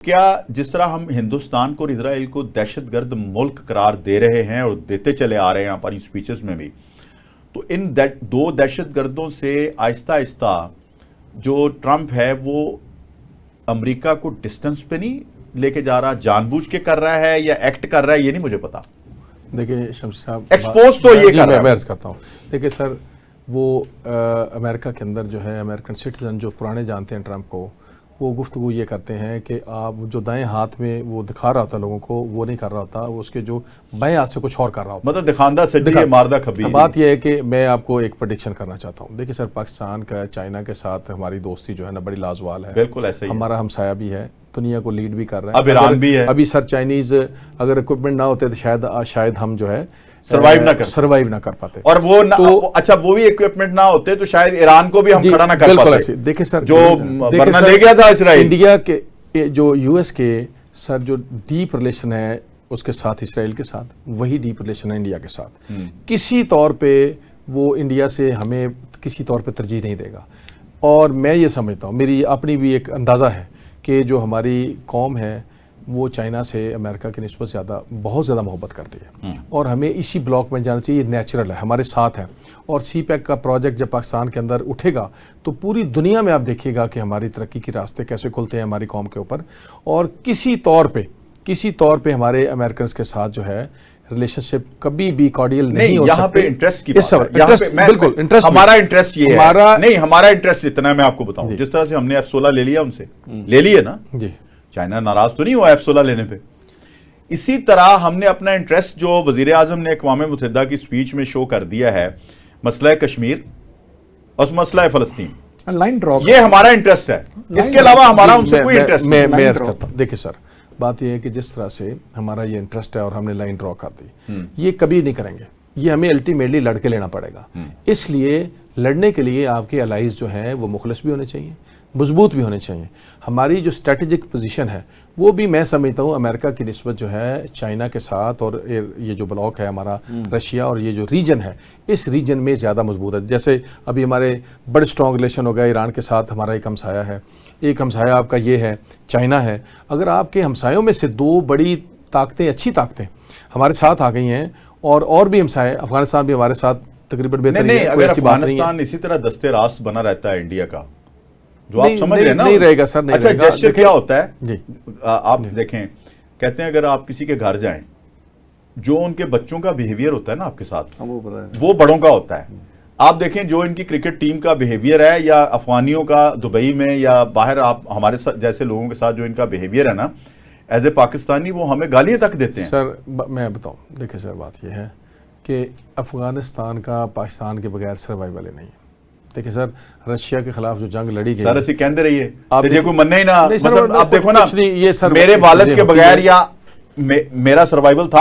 क्या जिस तरह हम हिंदुस्तान को और इजराइल को दहशतगर्द मुल्क करार दे रहे हैं और देते चले आ रहे हैं हमारी स्पीचेस में भी, तो इन दो दहशतगर्दों से आहिस्ता आहिस्ता जो ट्रंप है वो अमेरिका को डिस्टेंस पे नहीं लेके जा रहा, जानबूझ के कर रहा है या एक्ट कर रहा है, ये नहीं मुझे पता। देखिए शम्स साहब, एक्सपोज तो ये कर रहा है। मैं अर्ज करता हूँ, देखिए सर, वो अमेरिका के अंदर जो है अमेरिकन सिटीजन जो पुराने जानते हैं ट्रंप को, वो गुफ्तगू ये करते हैं कि आप जो दाएं हाथ में वो दिखा रहा होता लोगों को, वो नहीं कर रहा होता, वो उसके जो बाएं हाथ से कुछ और कर रहा होता। मतलब दिखांदा सज्जी मारदा खबीर। बात यह है कि मैं आपको एक प्रेडिक्शन करना चाहता हूँ। देखिए सर, पाकिस्तान का चाइना के साथ हमारी दोस्ती जो है ना बड़ी लाजवाल है। बिल्कुल ऐसे ही हमारा हमसाया भी है, दुनिया को लीड भी कर रहा है। अब ईरान भी है। अभी सर चाइनीज अगर इक्विपमेंट ना होते तो शायद हम जो है सर्वाइव ना कर पाते। और वो तो अच्छा, वो भी इक्विपमेंट ना होते तो शायद ईरान को भी हम खड़ा ना कर पाते। देखिए सर, जो वरना ले गया था इसराइल। इंडिया के जो यूएस के सर जो डीप रिलेशन है उसके साथ, इसराइल के साथ वही डीप रिलेशन है इंडिया के साथ। किसी तौर पे वो इंडिया से हमें किसी तौर पे तरजीह नहीं देगा। और मैं ये समझता हूँ, मेरी अपनी भी एक अंदाज़ा है कि जो हमारी कौम है वो चाइना से अमेरिका की निस्बत बहुत ज़्यादा मोहब्बत करती है और हमें इसी ब्लॉक में जाना चाहिए। नेचुरल है, हमारे साथ है। और सी पैक का प्रोजेक्ट जब पाकिस्तान के अंदर उठेगा तो पूरी दुनिया में आप देखिएगा कि हमारी तरक्की के रास्ते कैसे खुलते हैं हमारी कौम के ऊपर। और किसी तौर पे हमारे अमेरिकन के साथ जो है रिलेशनशिप कभी भी कॉर्डियल नहीं हो सकती। यहाँ पे इंटरेस्ट की बिल्कुल इंटरेस्ट, हमारा इंटरेस्ट ये है नहीं, हमारा इंटरेस्ट इतना है, मैं आपको बताऊं, जिस तरह से हमने F-16 ले लिया उनसे, ले लिए ना जी, चाइना नाराज तो नहीं हुआ F-16 लेने पे। इसी तरह हमने अपना इंटरेस्ट जो वजीर आजम ने अक़वाम मुत्तहिदा की स्पीच में शो कर दिया है, मसला कश्मीर और मसला फलस्तीन, लाइन ड्रॉ, ये हमारा इंटरेस्ट है। इसके अलावा हमारा उनसे कोई इंटरेस्ट नहीं। मैं अर्ज करता हूं, देखिए सर, बात यह है कि जिस तरह से हमारा ये इंटरेस्ट है और हमने लाइन ड्रॉ कर दी, ये कभी नहीं करेंगे। ये हमें अल्टीमेटली लड़के लेना पड़ेगा। इसलिए लड़ने के लिए आपके अलाइज जो हैं वो मुखलिस भी होने चाहिए, मजबूत भी होने चाहिए। हमारी जो स्ट्रेटेजिक पोजीशन है वो भी मैं समझता हूँ अमेरिका की निस्बत जो है चाइना के साथ और ये जो ब्लॉक है हमारा रशिया और ये जो रीजन है, इस रीजन में ज़्यादा मजबूत है। जैसे अभी हमारे बड़े स्ट्रॉन्ग रिलेशन हो गए ईरान के साथ, हमारा एक हमसाया है, एक हमसाया आपका ये है चाइना है। अगर आपके हमसायों में से दो बड़ी ताकतें, अच्छी ताकतें हमारे साथ आ गई हैं और भी हमसाए, अफगानिस्तान भी हमारे साथ तकरीबन बेहतर है, अगर अफगानिस्तान इसी तरह दस्ते रास्त बना रहता है इंडिया का, जो आप समझ रहे हैं ना, नहीं रहेगा सर, नहीं अच्छा रहेगा। जेस्चर क्या होता है जी, आप देखें, कहते हैं अगर आप किसी के घर जाएं, जो उनके बच्चों का बिहेवियर होता है ना आपके साथ, वो बड़ों का होता है। आप देखें जो इनकी क्रिकेट टीम का बिहेवियर है या अफगानियों का दुबई में या बाहर, आप हमारे जैसे लोगों के साथ जो इनका बिहेवियर है ना, एज ए पाकिस्तानी वो हमें गालियां तक देते हैं। सर मैं बताऊं, देखिए सर, बात यह है कि अफगानिस्तान का पाकिस्तान के बगैर सर्वाइवल ही नहीं है। देखिए सर, रशिया के खिलाफ जो जंग लड़ी गई, सर ऐसे कहते रहिए, आप देखो मनना ही ना, मतलब आप देखो ना, ये सर मेरे वालिद के बगैर या मेरा सर्वाइवल था,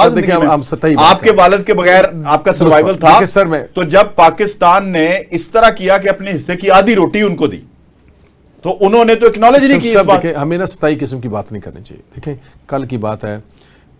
आपके वालिद के बगैर आपका सर्वाइवल था। सर मैं तो जब पाकिस्तान ने इस तरह किया कि अपने हिस्से की आधी रोटी उनको दी, तो उन्होंने तो एक्नॉलेज नहीं की। हमें ना सताई किस्म की बात नहीं करनी चाहिए। देखें, कल की बात है,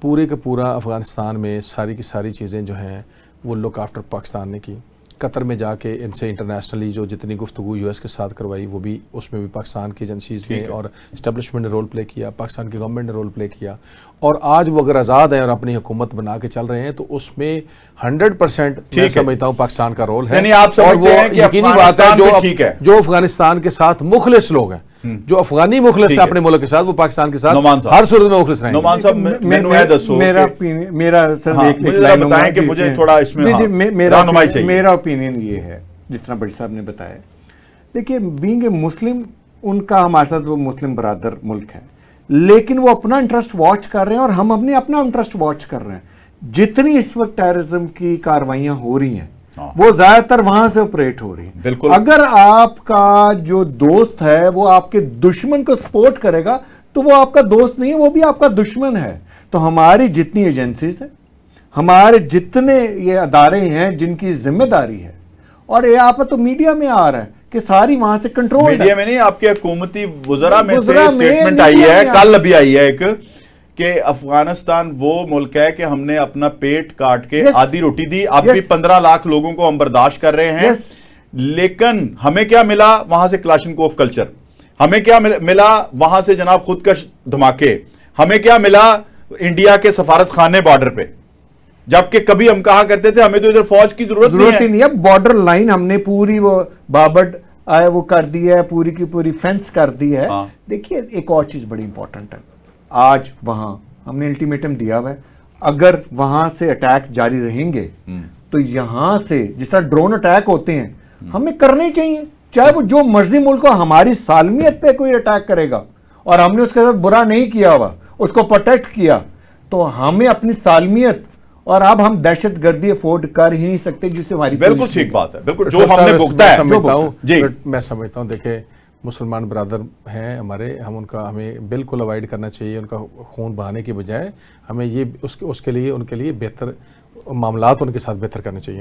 पूरे का पूरा अफगानिस्तान में सारी की सारी चीज़ें जो हैं वो लुक आफ्टर पाकिस्तान ने की। कतर में जाके इनसे इंटरनेशनली जो जितनी गुफ्तगू यूएस के साथ करवाई, वो भी उसमें भी पाकिस्तान की एजेंसीज ने और इस्टेब्लिशमेंट ने रोल प्ले किया, पाकिस्तान की गवर्नमेंट ने रोल प्ले किया। और आज वो अगर आज़ाद है और अपनी हुकूमत बना के चल रहे हैं तो उसमें 100% मैं समझता हूँ पाकिस्तान का रोल है। और वो यकीनी बात है, जो अफगानिस्तान के साथ मुखलिस लोग हैं, जो अफगानी मुखलिस है अपने मुल्क के साथ, वो पाकिस्तान के साथ हर सूरत में मुखलिस रहेंगे। नोमान साहब, मेरा ओपिनियन ये है, जितना बड़ी साहब ने बताया। देखिए, बीइंग ए मुस्लिम, उनका हमारे साथ वो मुस्लिम बरादर मुल्क है, लेकिन वो अपना इंटरेस्ट वॉच कर रहे हैं और हम अपना इंटरेस्ट वॉच कर रहे हैं। जितनी इस वक्त टेररिज्म की कार्रवाइयां हो रही हैं वो ज्यादातर वहां से ऑपरेट हो रही है। बिल्कुल। अगर आपका जो दोस्त है वो आपके दुश्मन को सपोर्ट करेगा तो वो आपका दोस्त नहीं है, वो भी आपका दुश्मन है। तो हमारी जितनी एजेंसीज है, हमारे जितने ये अदारे हैं जिनकी जिम्मेदारी है, और ये आप तो मीडिया में आ रहा है कि सारी वहां से कंट्रोल, मीडिया में नहीं, आपके हुकूमती वज़रा में से स्टेटमेंट आई है, कल अभी आई है एक, कि अफगानिस्तान वो मुल्क है कि हमने अपना पेट काट के आधी रोटी दी, अब भी 15 लाख लोगों को हम बर्दाश्त कर रहे हैं, लेकिन हमें क्या मिला वहां से? Kalashnikov culture. हमें क्या मिला वहां से जनाब खुदकश धमाके, हमें क्या मिला इंडिया के सफारत खाने बॉर्डर पे, जबकि कभी हम कहा करते थे हमें तो इधर फौज की जरूरत नहीं है। बॉर्डर लाइन हमने पूरी वो बाबर्ड वो कर दी है, पूरी की पूरी फेंस कर दी है। हाँ। देखिए एक और चीज बड़ी इंपॉर्टेंट है, आज वहां हमने अल्टीमेटम दिया हुआ है, अगर वहां से अटैक जारी रहेंगे तो यहां से जिस तरह ड्रोन अटैक होते हैं हमें करने ही चाहिए, चाहे वो जो मर्जी मुल्क हो। हमारी सालमियत पे कोई अटैक करेगा और हमने उसके साथ बुरा नहीं किया हुआ, उसको प्रोटेक्ट किया, तो हमें अपनी सालमियत, और अब हम दहशत गर्दी अफोर्ड कर ही नहीं सकते जिससे हमारी बिल्कुल ठीक बात है, बिल्कुल जो हमने भुगता है। मैं समझता हूँ देखिए मुसलमान ब्रदर हैं हमारे, हम उनका हमें बिल्कुल अवॉइड करना चाहिए, उनका खून बहाने की बजाय हमें ये उसके लिए उनके लिए बेहतर मामलात उनके साथ बेहतर करने चाहिए।